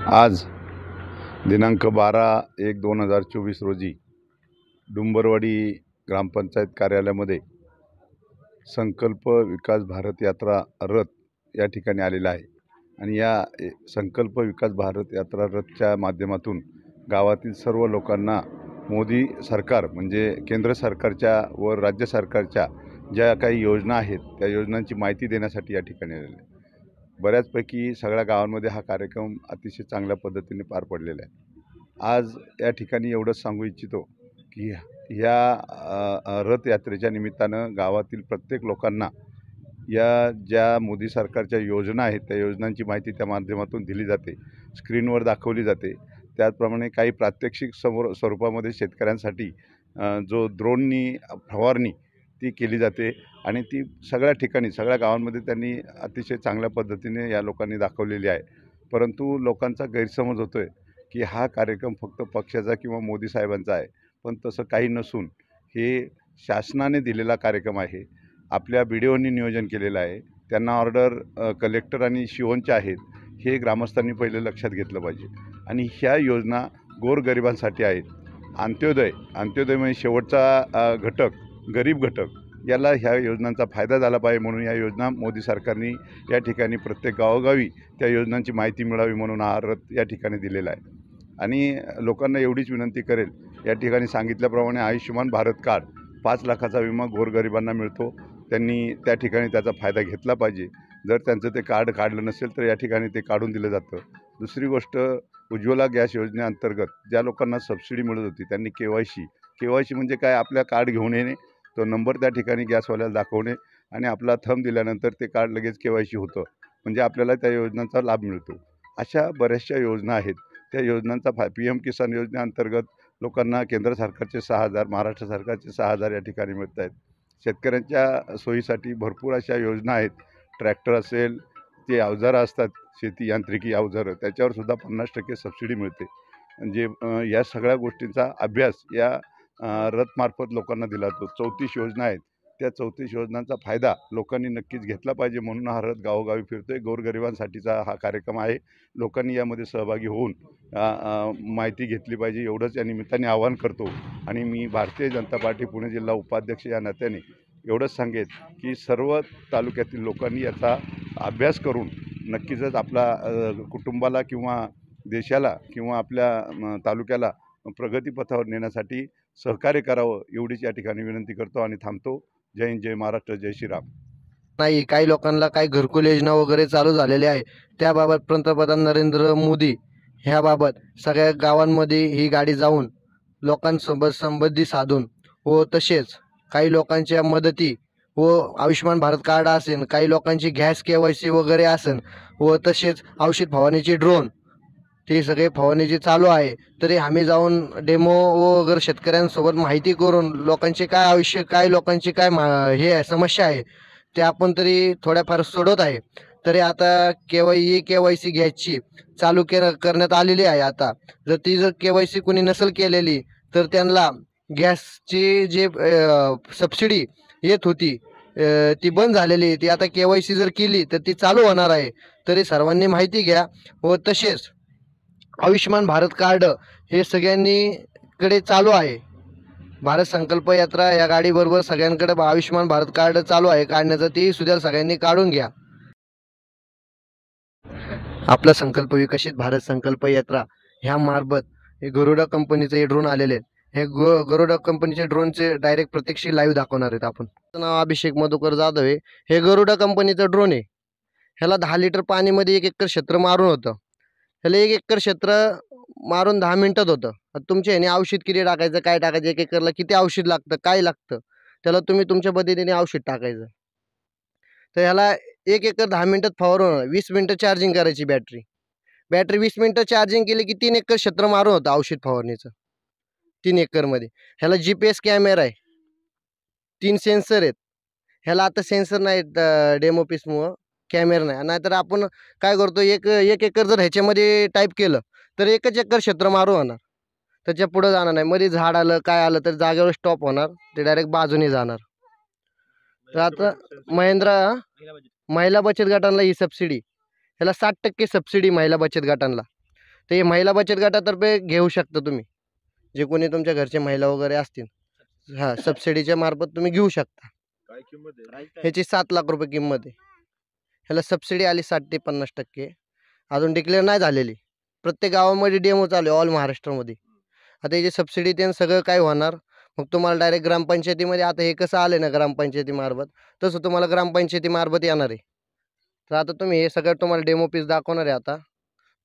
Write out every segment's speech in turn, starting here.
आज दिनांक 12/1/2024 रोजी डुंबरवाडी ग्रामपंचायत कार्यालयामध्ये संकल्प विकास भारत यात्रा रथ या ठिकाणी आलेला आहे आणि या संकल्प विकास भारत यात्रा रथच्या माध्यमातून गावातील सर्व लोकांना मोदी सरकार म्हणजे केंद्र सरकारच्या व राज्य सरकारच्या ज्या काही योजना आहेत त्या योजनांची माहिती देण्यासाठी या ठिकाणी आलेले आहे। बऱ्याचपैकी सगळ्या गावांमध्ये हा कार्यक्रम अतिशय चांगल्या पद्धतीने पार पडलेला आहे। आज या ठिकाणी एवढंच सांगू इच्छितो की या रथयात्रेच्या निमित्तानं गावातील प्रत्येक लोकांना या ज्या मोदी सरकारच्या योजना आहेत त्या योजनांची माहिती त्या माध्यमातून दिली जाते, स्क्रीनवर दाखवली जाते। त्याचप्रमाणे काही प्रात्यक्षिक स्वरूपामध्ये शेतकऱ्यांसाठी जो ड्रोननी फवारणी ती केली जाते आणि ती सगळ्या ठिकाणी सगळ्या गावांमध्ये त्यांनी अतिशय चांगल्या पद्धतीने या लोकांनी दाखवलेली आहे। परंतु लोकांचा गैरसमज होतो आहे की हा कार्यक्रम फक्त पक्षाचा किंवा मोदी साहेबांचा आहे, पण तसं काही नसून हे शासनाने दिलेला कार्यक्रम आहे। आपल्या BDOनी नियोजन केलेलं आहे, त्यांना ऑर्डर कलेक्टर आणि शिवोनच्या आहेत, हे ग्रामस्थांनी पहिले लक्षात घेतलं पाहिजे। आणि ह्या योजना गोरगरिबांसाठी आहेत। अंत्योदय म्हणजे शेवटचा घटक गरीब घटक याला ह्या योजनांचा फायदा झाला पाहिजे म्हणून या योजना मोदी सरकारने या ठिकाणी प्रत्येक गावोगावी त्या योजनांची माहिती मिळावी म्हणून हा रथ या ठिकाणी दिलेला आहे। आणि लोकांना एवढीच विनंती करेल, या ठिकाणी सांगितल्याप्रमाणे आयुष्यमान भारत कार्ड 5 लाखाचा विमा गोरगरिबांना मिळतो, त्यांनी त्या ठिकाणी त्याचा फायदा घेतला पाहिजे। जर त्यांचं ते कार्ड काढलं नसेल तर या ठिकाणी ते काढून दिलं जातं। दुसरी गोष्ट, उज्ज्वला गॅस योजनेअंतर्गत ज्या लोकांना सबसिडी मिळत होती त्यांनी KYC म्हणजे काय, आपल्या कार्ड घेऊन येणे, तो नंबर त्या ठिकाणी गॅसवाल्याला दाखवणे आणि आपला थंब दिल्यानंतर ते कार्ड लगेच KYC होतं, म्हणजे आपल्याला त्या योजनांचा लाभ मिळतो। अशा बऱ्याचशा योजना आहेत, त्या योजनांचा PM किसान योजनेअंतर्गत लोकांना केंद्र सरकारचे 6,000, महाराष्ट्र सरकारचे 6,000 या ठिकाणी मिळत आहेत। शेतकऱ्यांच्या सोयीसाठी भरपूर अशा योजना आहेत। ट्रॅक्टर असेल, ते अवजारं असतात, शेती यांत्रिकी अवजारं, त्याच्यावर सुद्धा 50% सबसिडी मिळते। म्हणजे या सगळ्या गोष्टींचा अभ्यास या रथमार्फत लोकांना दिला जातो। 34 योजना आहेत, त्या 34 योजनांचा फायदा लोकांनी नक्कीच घेतला पाहिजे म्हणून हा रथ गावोगावी फिरतोय। गोरगरिबांसाठीचा हा कार्यक्रम आहे, लोकांनी यामध्ये सहभागी होऊन माहिती घेतली पाहिजे, एवढंच या निमित्ताने आवाहन करतो। आणि मी भारतीय जनता पार्टी पुणे जिल्हा उपाध्यक्ष या नात्याने एवढंच सांगेन की सर्व तालुक्यातील लोकांनी याचा अभ्यास करून नक्कीच आपला कुटुंबाला किंवा देशाला किंवा आपल्या तालुक्याला प्रगतीपथावर नेण्यासाठी सहकार्य करावं, एवढीच या ठिकाणी विनंती करतो आणि थांबतो। जय हिंद, जय महाराष्ट्र, जय श्रीराम। नाही, काही लोकांना काही घरकुल योजना वगैरे चालू झालेली आहे, त्याबाबत पंतप्रधान नरेंद्र मोदी ह्याबाबत सगळ्या गावांमध्ये ही गाडी जाऊन लोकांसोबत संबंधी साधून व तसेच काही लोकांच्या मदती व आयुष्यमान भारत कार्ड असेल, काही लोकांची गॅस KYC वगैरे असेल व तसेच औषध फवारणीचे ड्रोन, ते सगळे फवारणीचे चालू आहे। तरी आम्ही जाऊन डेमो वगैरे शेतकऱ्यांसोबत माहिती करून लोकांचे काय आयुष्य, काय लोकांची काय हे समस्या आहे ते आपण तरी थोड्याफार सोडवत आहे। तरी आता KYC गॅसची चालू करण्यात आलेली आहे। आता जर KYC कोणी नसेल केलेली तर त्यांना गॅसची जे सबसिडी येत होती ती बंद झालेली आहे, ती आता KYC जर केली तर ती चालू होणार आहे। तरी सर्वांनी माहिती घ्या व तसेच आयुष्यमान भारत कार्ड हे सगळ्यांनीकडे चालू आहे। भारत संकल्प यात्रा या गाडीबरोबर सगळ्यांकडे आयुष्यमान भारत कार्ड चालू आहे काढण्याचं, ते सुद्धा सगळ्यांनी काढून घ्या। आपला संकल्प विकसित भारत संकल्प यात्रा ह्या मार्फत हे गरुडा कंपनीचे ड्रोन आलेले आहेत। हे गरुडा कंपनीचे ड्रोनचे डायरेक्ट प्रत्यक्ष लाईव्ह दाखवणार आहेत आपण। नाव अभिषेक मधुकर जाधव आहे। हे गरुडा कंपनीचं ड्रोन आहे, ह्याला 10 लिटर पाणीमध्ये 1 एकर क्षेत्र मारून होतं। ह्याला 1 एकर क्षेत्र मारून 10 मिनिटात होतं। तुमच्या ह्याने औषध किती टाकायचं, काय टाकायचं, 1 एकरला किती औषध लागतं, काय लागतं, त्याला तुम्ही तुमच्या पद्धतीने औषध टाकायचं। तर ह्याला 1 एकर 10 मिनिटात फवारून 20 मिनिटं चार्जिंग करायची बॅटरी 20 मिनिटं चार्जिंग केली की 3 एकर क्षेत्र मारून होतं औषध फवारणीचं 3 एकरमध्ये। ह्याला GPS कॅमेरा आहे, 3 सेन्सर आहेत। ह्याला आता सेन्सर नाहीत डेमो पीसमुळं, कॅमेरा नाही। नाहीतर आपण काय करतो, एक एकर जर ह्याच्यामध्ये टाईप केलं तर 1च एकर क्षेत्र मारू होणार, त्याच्या पुढं जाणार नाही। मध्ये झाड आलं काय आलं तर जागेवर स्टॉप होणार, ते डायरेक्ट बाजूने जाणार। तर आता महिला बचत गटांना ही सबसिडी, ह्याला 60% सबसिडी महिला बचत गटांना। तर हे महिला बचत गटातर्फे घेऊ शकता तुम्ही, जे कोणी तुमच्या घरचे महिला वगैरे असतील हां सबसिडीच्या मार्फत तुम्ही घेऊ शकता. काय किंमत आहे? ह्याची 7 लाख रुपये किंमत आहे. ह्याला सबसिडी आली 60 ते 50%. अजून डिक्लेअर नाही झालेली. प्रत्येक गावामध्ये डेमो चालू आहे ऑल महाराष्ट्रामध्ये. आता याची सबसिडी ते सगळं काय होणार, मग तुम्हाला डायरेक्ट ग्रामपंचायतीमध्ये आता हे कसं आलं ना ग्रामपंचायतीमार्फत, तसं तुम्हाला ग्रामपंचायतीमार्फत येणार आहे. तर आता तुम्ही हे सगळं तुम्हाला डेमो पीस दाखवणार आहे आता.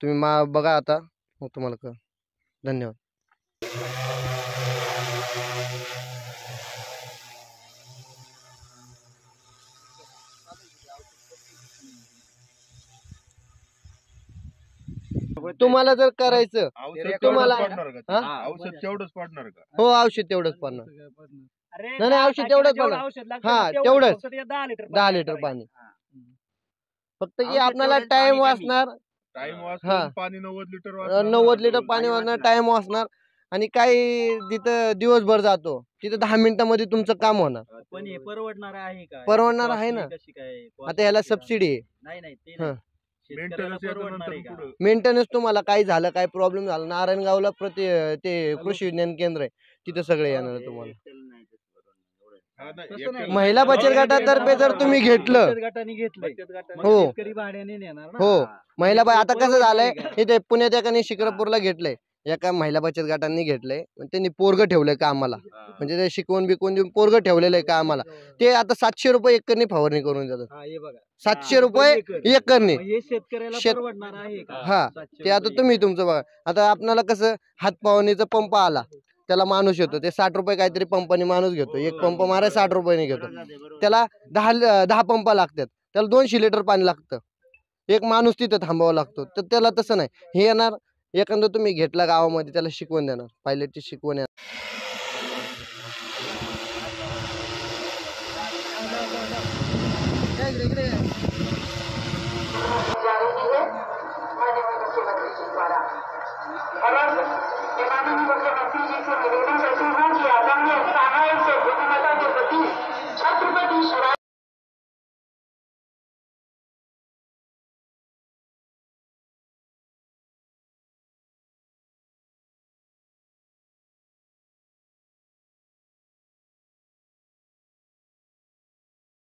तुम्ही बघा आता, मग तुम्हाला कळेल. धन्यवाद. तुम्हाला जर करायचं तुम्हाला औषध तेवढंच पडणार का? हो औषध तेवढंच पडणार. नाही औषध तेवढंच पडणार. हा तेवढंच 10 लिटर पाणी. फक्त की आपल्याला टाइम वाचणार. टाइम हा. वाचणार, पाणी 90 लिटर वाचणार. 90 लिटर पाणी वाचणार, टाइम वाचणार. आणि काही जिथं दिवसभर जातो तिथं 10 मिनिटांमध्ये तुमचं काम होणार. पण हे परवडणार आहे का? परवडणार आहे ना. कशी काय? आता याला सबसिडी आहे. नाही ते हा. नाही. शेतकऱ्याला परवडणार आहे का? मेंटेनन्स तुम्हाला काही झालं, काही प्रॉब्लेम झाला, नारायणगावला ते कृषी विज्ञान केंद्र आहे, तिथं सगळे येणार आहे तुम्हाला. तसं नाही. महिला बचत गटातर्फे जर तुम्ही घेतलं, बचत गटाने घेतलंय. मग हो. शेतकरी भाड्याने नेणार ना. हो महिला आता कसं झालंय परवडणार आहे इथे पुण्यात एकाने शिक्रापूरला घेतलंय, एका महिला बचत गटांनी घेतलंय. त्यांनी पोरग ठेवलंय का आम्हाला, म्हणजे ते शिकवून बिकवून देऊन पोरग ठेवलेलं आहे का आम्हाला. ते आता 700 रुपये एकरनी फवारणी करून देतात. हा, हे बघा. 700 रुपये एकरनी. मग हे शेतकऱ्याला शेत- परवडणार आहे का? हा 700 ते आता रुपये. तुम्ही तुमचं बघा. आता आपल्याला कसं हातपावणीचा पंप आला, त्याला माणूस येतो, ते 60 रुपये काहीतरी पंपाने माणूस घेतो. एक पंप मारा 60 रुपयाने घेतो. त्याला 10 पंप लागतात, त्याला 200 लिटर पाणी लागतं. एक माणूस तिथं थांबावा लागतो. तर त्याला तसं नाही. हे येणार एखादं तुम्ही घेतला गावामध्ये, त्याला शिकवण देणार, पायलटची शिकवण येणार. जारी है माननीय मुख्यमंत्री जी द्वारा।